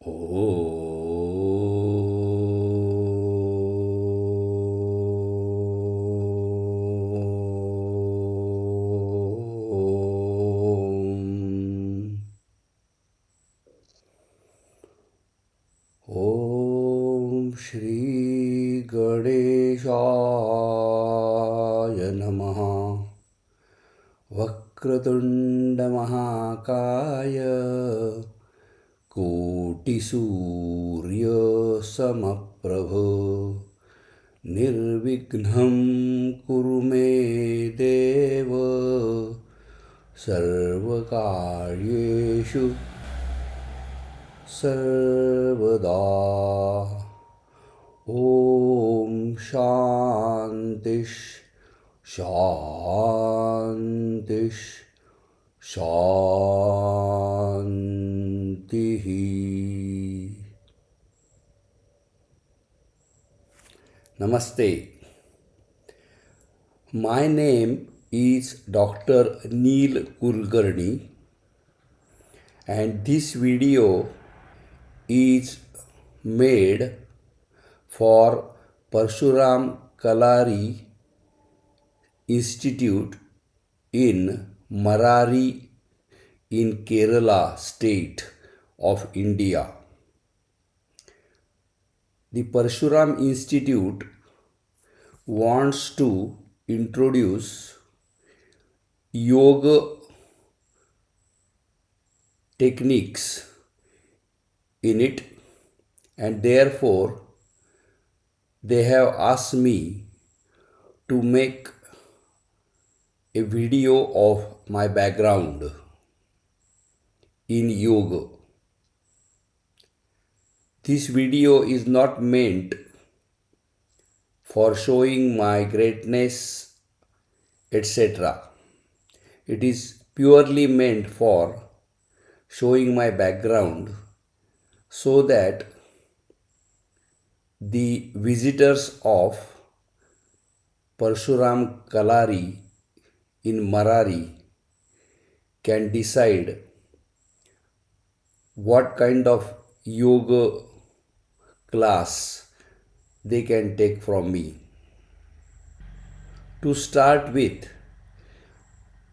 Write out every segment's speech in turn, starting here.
ॐ श्री गणेशाय नमः। वक्रतुण्डमहाकाय कोटिसूर्यसमप्रभ निर्विघ्नं कुरु मे देव सर्वकार्येषु सर्वदा। ॐ शान्तिः शान्तिः शान्तिः। Namaste. My name is Dr. Neel Kulkarni, and this video is made for Parshuram Kalari Institute in Marari in Kerala state of India. The Parshuram Institute wants to introduce yoga techniques in it, and therefore they have asked me to make a video of my background in yoga. This video is not meant for showing my greatness, etc. It is purely meant for showing my background so that the visitors of Parshuram Kalari in Marari can decide what kind of yoga class they can take from me. To start with,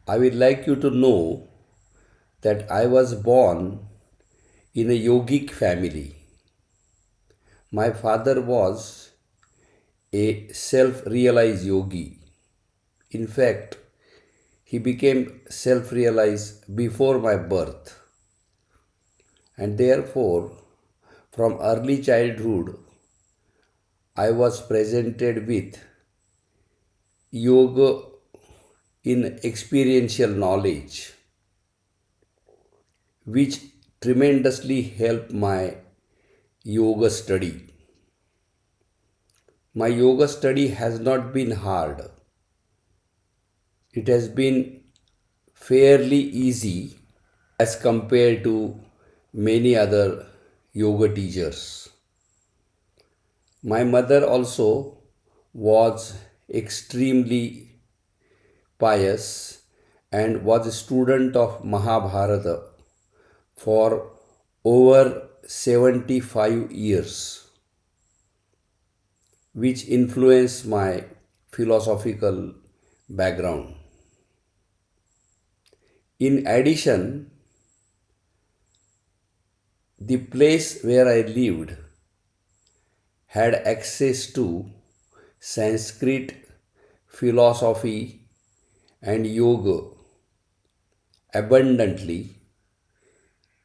I would like you to know that I was born in a yogic family. My father was a self-realized yogi. In fact, he became self-realized before my birth. And therefore, from early childhood, I was presented with yoga in experiential knowledge, which tremendously helped my yoga study. My yoga study has not been hard. It has been fairly easy as compared to many other yoga teachers. My mother also was extremely pious and was a student of Mahabharata for over 75 years, which influenced my philosophical background. In addition, the place where I lived had access to Sanskrit, philosophy, and yoga abundantly,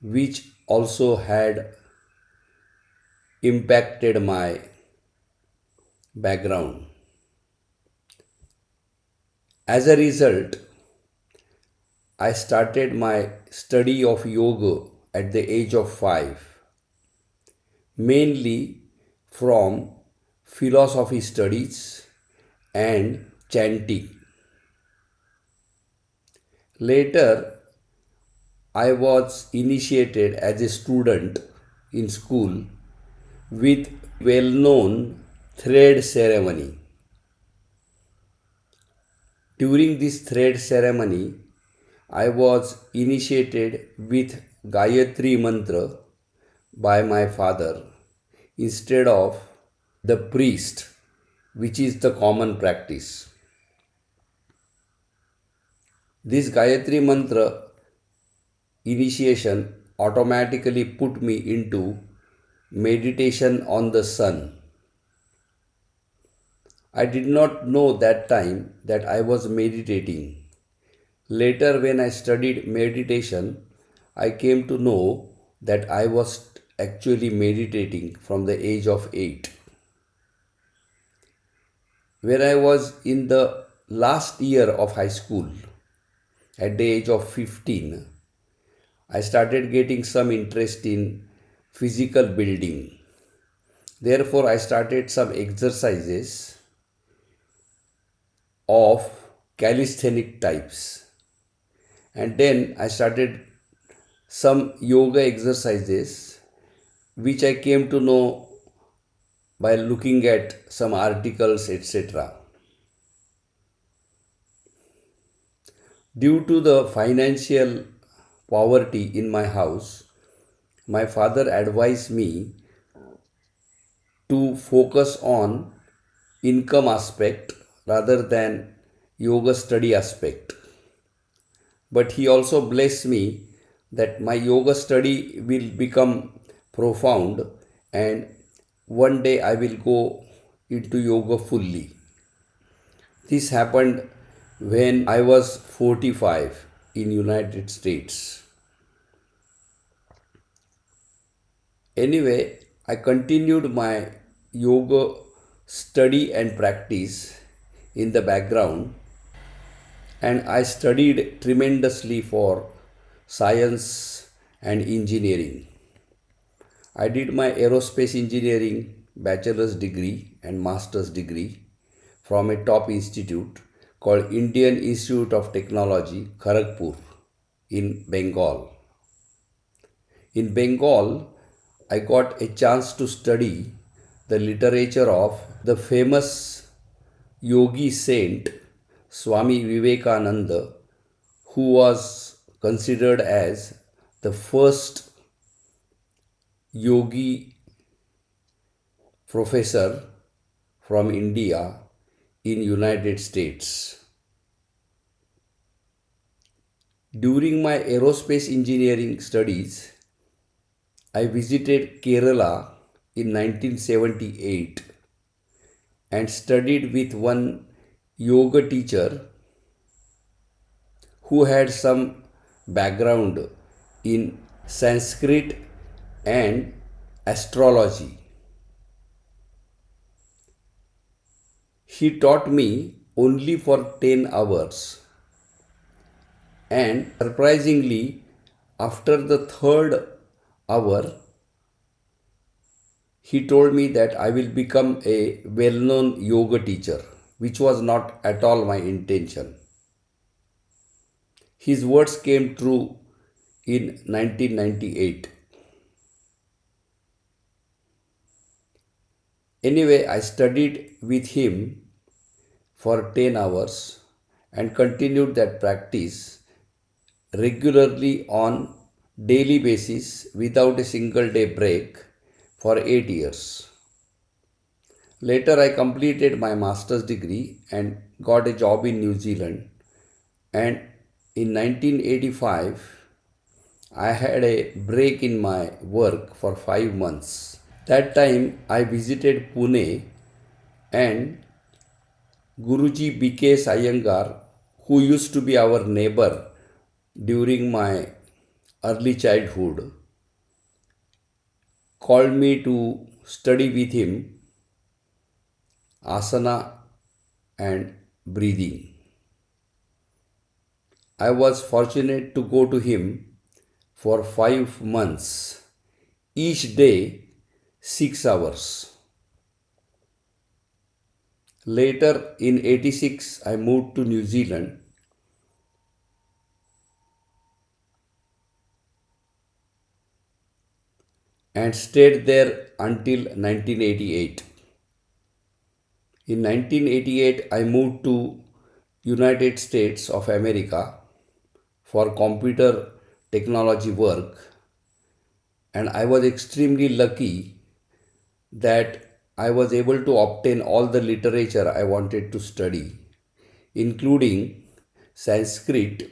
which also had impacted my background. As a result, I started my study of yoga at the age of 5, mainly from philosophy studies and chanting. Later, I was initiated as a student in school with well-known thread ceremony. During this thread ceremony, I was initiated with Gayatri Mantra by my father instead of the priest, which is the common practice. This Gayatri Mantra initiation automatically put me into meditation on the sun. I did not know that time that I was meditating. Later, when I studied meditation, I came to know that I was actually meditating from the age of 8. When I was in the last year of high school, at the age of 15, I started getting some interest in physical building. Therefore, I started some exercises of calisthenic types. And then I started some yoga exercises which I came to know by looking at some articles, etc. Due to the financial poverty in my house, my father advised me to focus on income aspect rather than yoga study aspect. But he also blessed me that my yoga study will become profound and one day I will go into yoga fully. This happened when I was 45 in United States. Anyway, I continued my yoga study and practice in the background, and I studied tremendously for science and engineering. I did my aerospace engineering bachelor's degree and master's degree from a top institute called Indian Institute of Technology, Kharagpur in Bengal. In Bengal, I got a chance to study the literature of the famous yogi saint Swami Vivekananda, who was considered as the first yogi professor from India in United States. During my aerospace engineering studies, I visited Kerala in 1978 and studied with one yoga teacher who had some background in Sanskrit and astrology. He taught me only for 10 hours, and surprisingly, after the third hour, he told me that I will become a well known yoga teacher, which was not at all my intention. His words came true in 1998. Anyway, I studied with him for 10 hours and continued that practice regularly on daily basis without a single day break for 8 years. Later I completed my master's degree and got a job in New Zealand, and in 1985 I had a break in my work for 5 months. That time I visited Pune, and Guruji B.K. Iyengar, who used to be our neighbor during my early childhood, called me to study with him asana and breathing. I was fortunate to go to him for 5 months, each day 6 hours. Later in 86, I moved to New Zealand and stayed there until 1988. In 1988, I moved to United States of America for computer technology work, and I was extremely lucky that I was able to obtain all the literature I wanted to study, including Sanskrit,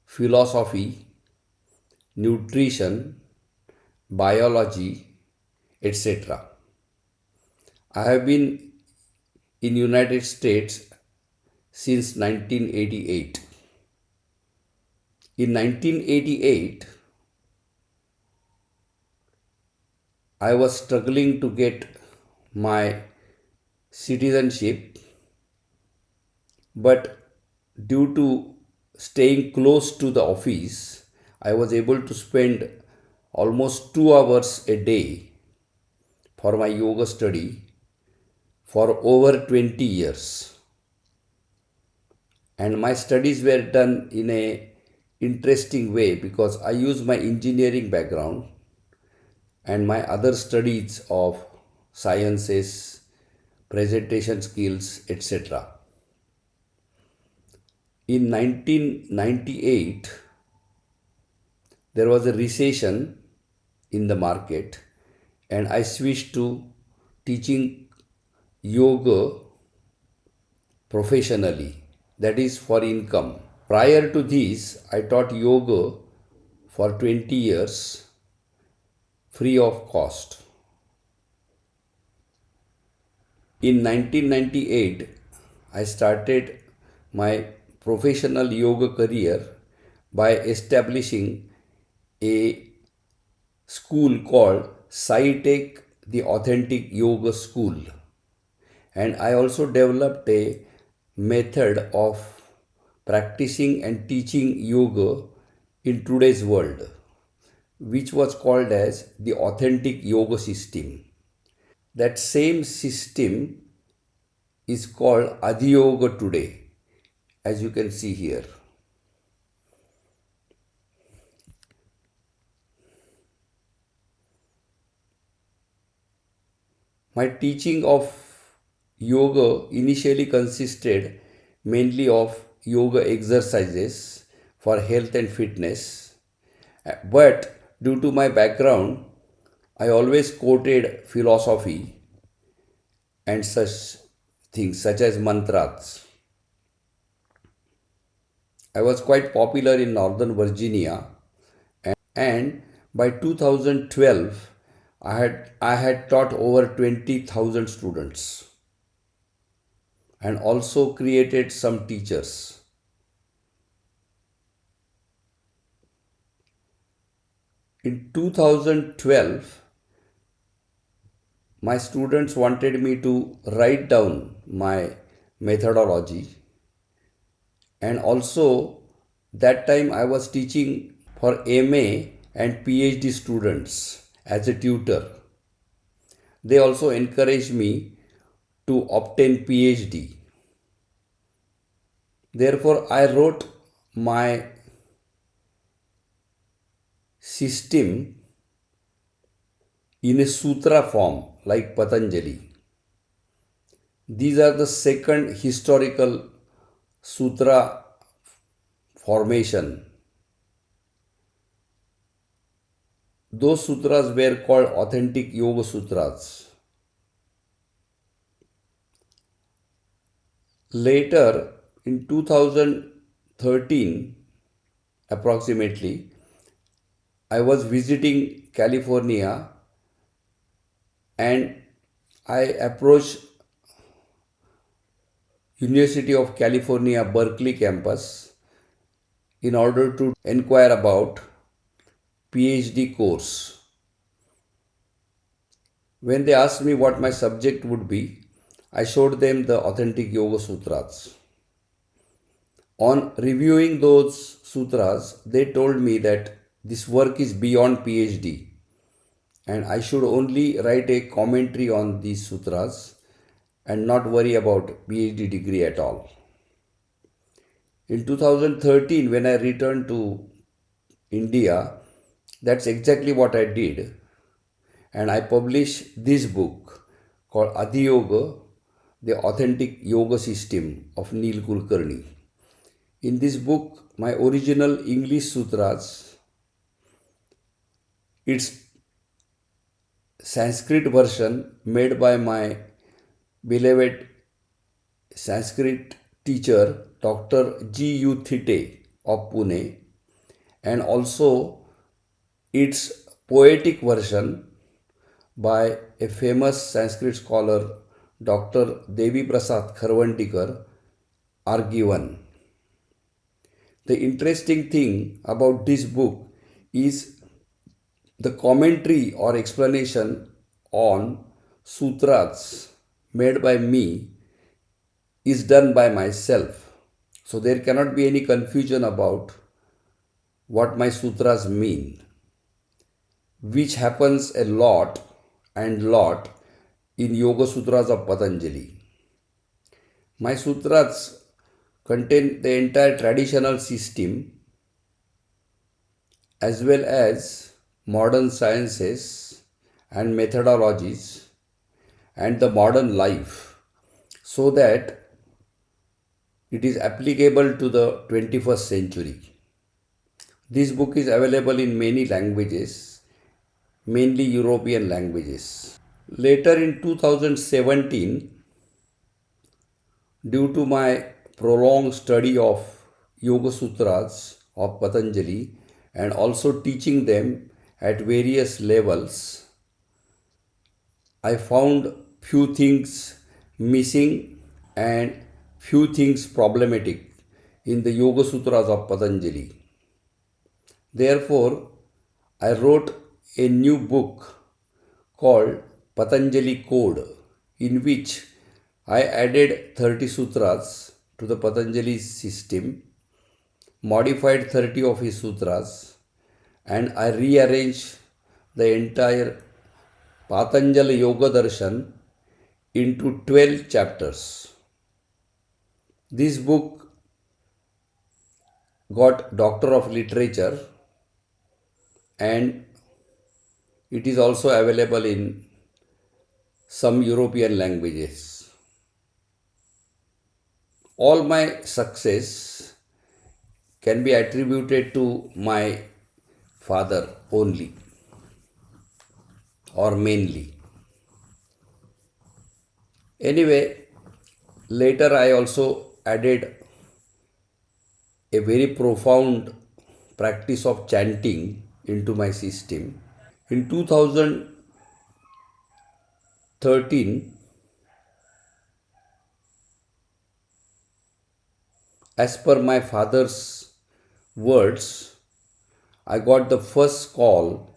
philosophy, nutrition, biology, etc. I have been in United States since 1988. In 1988, I was struggling to get my citizenship, but due to staying close to the office, I was able to spend almost 2 hours a day for my yoga study for over 20 years. And my studies were done in a interesting way because I use my engineering background and my other studies of sciences, presentation skills, etc. In 1998, there was a recession in the market, and I switched to teaching yoga professionally, that is for income. Prior to this, I taught yoga for 20 years free of cost. In 1998, I started my professional yoga career by establishing a school called SciTech, the Authentic Yoga School. And I also developed a method of practicing and teaching yoga in today's world, which was called as the Authentic Yoga System. That same system is called Adiyoga today, as you can see here. My teaching of yoga initially consisted mainly of yoga exercises for health and fitness, but due to my background, I always quoted philosophy and such things such as mantras. I was quite popular in Northern Virginia, and by 2012 I had taught over 20,000 students and also created some teachers. In 2012, my students wanted me to write down my methodology, and also that time I was teaching for MA and PhD students as a tutor. They also encouraged me to obtain PhD. Therefore, I wrote my system in a sutra form like Patanjali. These are the second historical sutra formation. Those sutras were called authentic yoga sutras. Later, in 2013, approximately, I was visiting California and I approached University of California Berkeley campus in order to inquire about PhD course. When they asked me what my subject would be, I showed them the authentic Yoga Sutras. On reviewing those sutras, they told me that this work is beyond PhD and I should only write a commentary on these sutras and not worry about PhD degree at all. In 2013, when I returned to India, that's exactly what I did. And I published this book called Adiyoga, the Authentic Yoga System of Neel Kulkarni. In this book, my original English sutras Its Sanskrit version made by my beloved Sanskrit teacher Dr. G. U. Thite of Pune, and also its poetic version by a famous Sanskrit scholar Dr. Devi Prasad Kharwandikar are given. The interesting thing about this book is the commentary or explanation on sutras made by me is done by myself. So there cannot be any confusion about what my sutras mean, which happens a lot in Yoga Sutras of Patanjali. My sutras contain the entire traditional system as well as modern sciences and methodologies and the modern life so that it is applicable to the 21st century. This book is available in many languages, mainly European languages. Later in 2017, due to my prolonged study of Yoga Sutras of Patanjali and also teaching them at various levels, I found few things missing and few things problematic in the Yoga Sutras of Patanjali. Therefore, I wrote a new book called Patanjali Code, in which I added 30 sutras to the Patanjali system, modified 30 of his sutras, and I rearranged the entire Patanjali Yoga Darshan into 12 chapters. This book got Doctor of Literature and it is also available in some European languages. All my success can be attributed to my father only or mainly. Anyway, later I also added a very profound practice of chanting into my system. In 2013, as per my father's words, I got the first call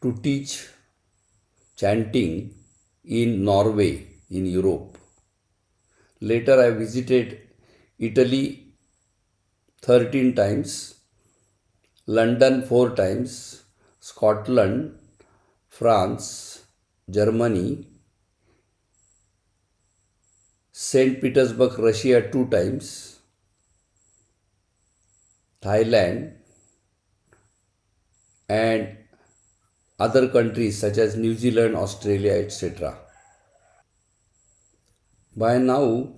to teach chanting in Norway, in Europe. Later, I visited Italy 13 times, London 4 times, Scotland, France, Germany, St. Petersburg, Russia 2 times, Thailand, and other countries such as New Zealand, Australia, etc. By now,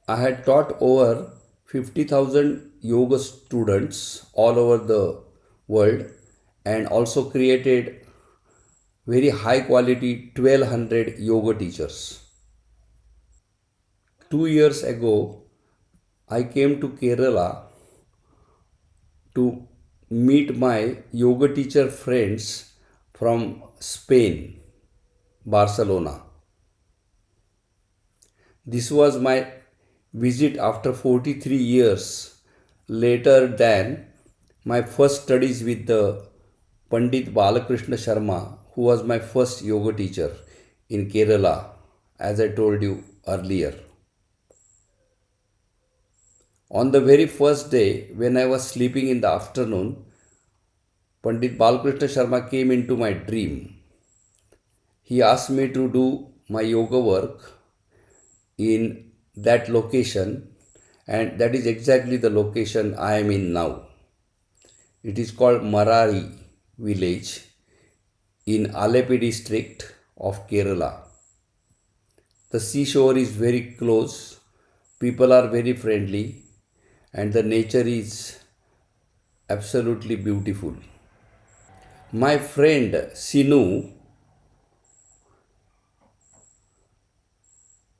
I had taught over 50,000 yoga students all over the world and also created very high quality 1200 yoga teachers. 2 years ago, I came to Kerala to meet my yoga teacher friends from Spain, Barcelona. This was my visit after 43 years later than my first studies with the Pandit Balakrishna Sharma, who was my first yoga teacher in Kerala, as I told you earlier. On the very first day, when I was sleeping in the afternoon, Pandit Balakrishna Sharma came into my dream. He asked me to do my yoga work in that location, and that is exactly the location I am in now. It is called Marari village in Alleppey district of Kerala. The seashore is very close, people are very friendly, and the nature is absolutely beautiful. My friend Sinu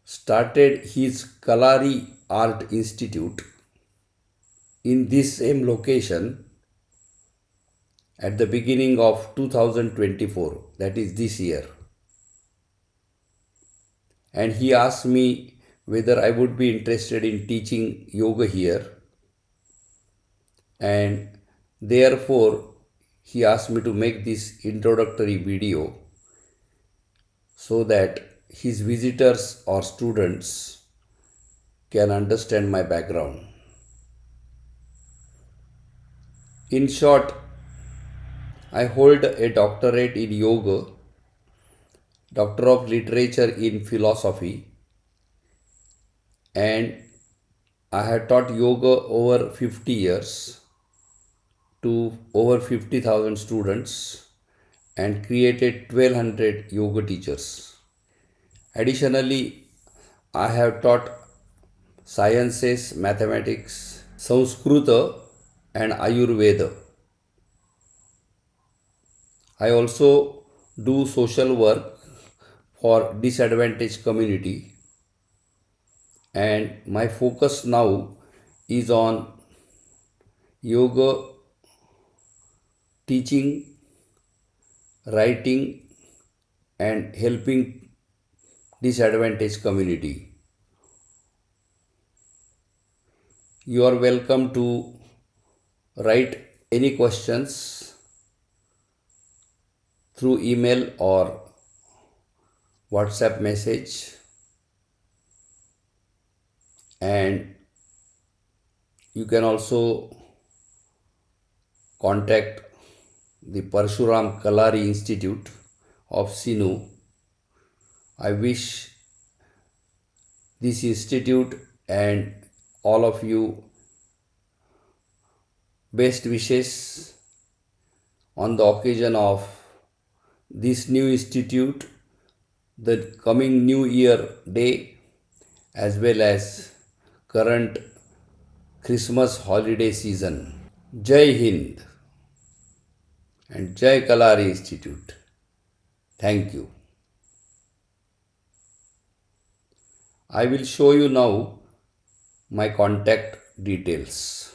started his Kalari Art Institute in this same location at the beginning of 2024, that is this year. And he asked me whether I would be interested in teaching yoga here, and therefore he asked me to make this introductory video so that his visitors or students can understand my background. In short, I hold a doctorate in yoga, doctor of literature in philosophy, and I have taught yoga over 50 years to over 50,000 students and created 1200 yoga teachers. Additionally, I have taught sciences, mathematics, Sanskrita, and Ayurveda. I also do social work for disadvantaged community, and my focus now is on yoga teaching, writing, and helping disadvantaged community. You are welcome to write any questions through email or WhatsApp message, and you can also contact the Parshuram Kalari Institute of Sinu. I wish this institute and all of you best wishes on the occasion of this new institute, the coming New Year day, as well as current Christmas holiday season. Jai Hind and Jai Kalari Institute. Thank you. I will show you now my contact details.